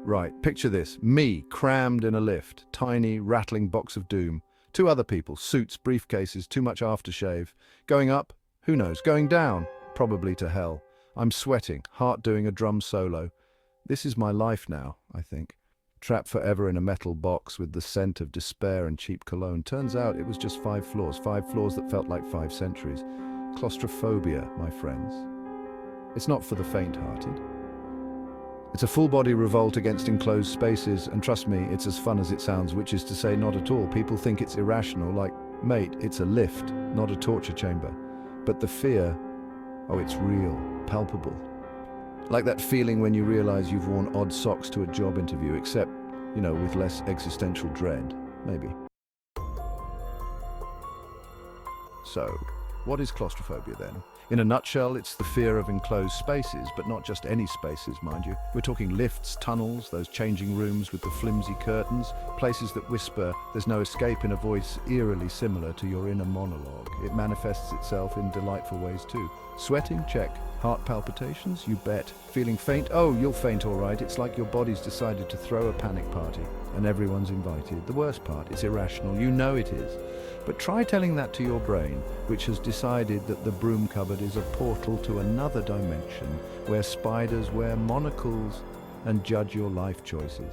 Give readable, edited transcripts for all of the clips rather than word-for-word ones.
Right, picture this. Me, crammed in a lift, tiny, rattling box of doom. Two other people, suits, briefcases, too much aftershave. Going up? Who knows? Going down? Probably to hell. I'm sweating, heart doing a drum solo. This is my life now, I think. Trapped forever in a metal box with the scent of despair and cheap cologne. Turns out it was just 5 floors that felt like 5 centuries. Claustrophobia, my friends. It's not for the faint-hearted. It's a full-body revolt against enclosed spaces, and trust me, it's as fun as it sounds, which is to say not at all. People think it's irrational, like, mate, it's a lift, not a torture chamber. But the fear, oh, it's real, palpable. Like that feeling when you realize you've worn odd socks to a job interview, except, with less existential dread, maybe. So, what is claustrophobia then? In a nutshell, it's the fear of enclosed spaces, but not just any spaces, mind you. We're talking lifts, tunnels, those changing rooms with the flimsy curtains, places that whisper there's no escape in a voice eerily similar to your inner monologue. It manifests itself in delightful ways too. Sweating? Check. Heart palpitations? You bet. Feeling faint? Oh, you'll faint all right. It's like your body's decided to throw a panic party, and everyone's invited. The worst part, it's irrational. You know it is. But try telling that to your brain, which has decided that the broom cupboard is a portal to another dimension where spiders wear monocles and judge your life choices.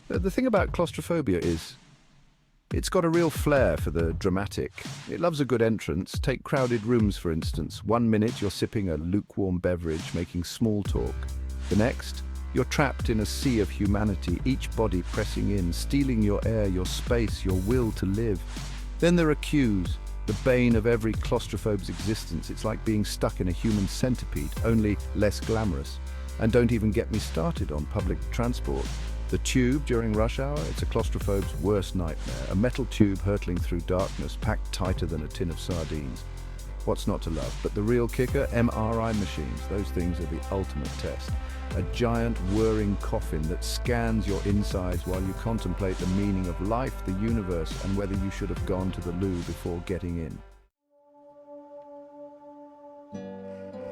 The thing about claustrophobia is, it's got a real flair for the dramatic. It loves a good entrance. Take crowded rooms, for instance. 1 minute you're sipping a lukewarm beverage, making small talk. The next, you're trapped in a sea of humanity, each body pressing in, stealing your air, your space, your will to live. Then there are queues, the bane of every claustrophobe's existence. It's like being stuck in a human centipede, only less glamorous. And don't even get me started on public transport. The tube during rush hour, it's a claustrophobe's worst nightmare. A metal tube hurtling through darkness, packed tighter than a tin of sardines. What's not to love? But the real kicker, MRI machines. Those things are the ultimate test. A giant whirring coffin that scans your insides while you contemplate the meaning of life, the universe, and whether you should have gone to the loo before getting in.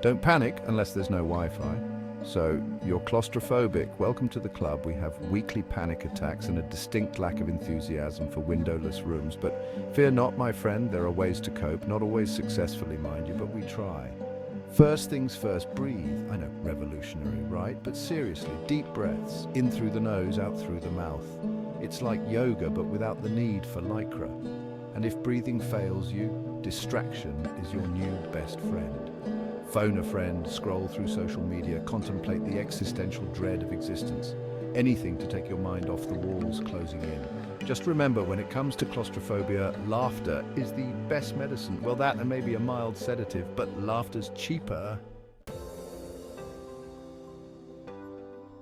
Don't panic unless there's no Wi-Fi. So, you're claustrophobic. Welcome to the club. We have weekly panic attacks and a distinct lack of enthusiasm for windowless rooms. But fear not, my friend, there are ways to cope, not always successfully, mind you, but we try. First things first, breathe. I know, revolutionary, right? But seriously, deep breaths, in through the nose, out through the mouth. It's like yoga, but without the need for lycra. And if breathing fails you, distraction is your new best friend. Phone a friend, scroll through social media, contemplate the existential dread of existence. Anything to take your mind off the walls closing in. Just remember, when it comes to claustrophobia, laughter is the best medicine. Well, that and maybe a mild sedative, but laughter's cheaper.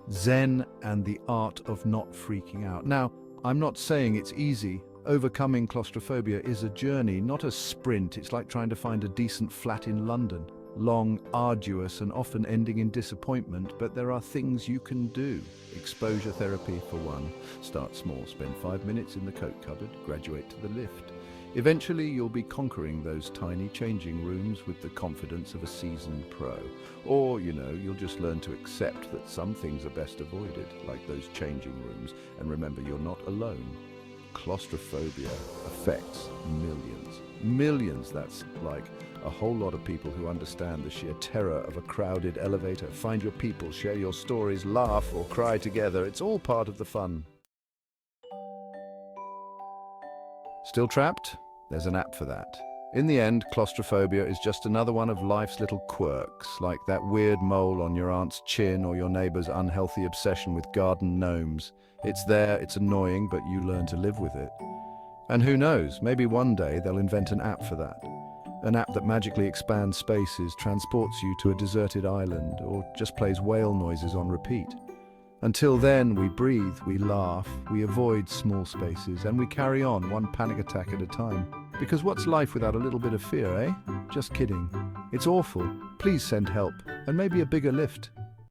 Zen and the art of not freaking out. Now, I'm not saying it's easy. Overcoming claustrophobia is a journey, not a sprint. It's like trying to find a decent flat in London. Long, arduous, and often ending in disappointment, but there are things you can do. Exposure therapy, for one. Start small, spend 5 minutes in the coat cupboard, graduate to the lift. Eventually, you'll be conquering those tiny changing rooms with the confidence of a seasoned pro. Or, you'll just learn to accept that some things are best avoided, like those changing rooms, and remember, you're not alone. Claustrophobia affects millions. Millions, that's like a whole lot of people who understand the sheer terror of a crowded elevator. Find your people, share your stories, laugh or cry together. It's all part of the fun. Still trapped? There's an app for that. In the end, claustrophobia is just another one of life's little quirks, like that weird mole on your aunt's chin or your neighbor's unhealthy obsession with garden gnomes. It's there, it's annoying, but you learn to live with it. And who knows, maybe one day they'll invent an app for that. An app that magically expands spaces, transports you to a deserted island, or just plays whale noises on repeat. Until then, we breathe, we laugh, we avoid small spaces, and we carry on one panic attack at a time. Because what's life without a little bit of fear, eh? Just kidding. It's awful. Please send help, and maybe a bigger lift.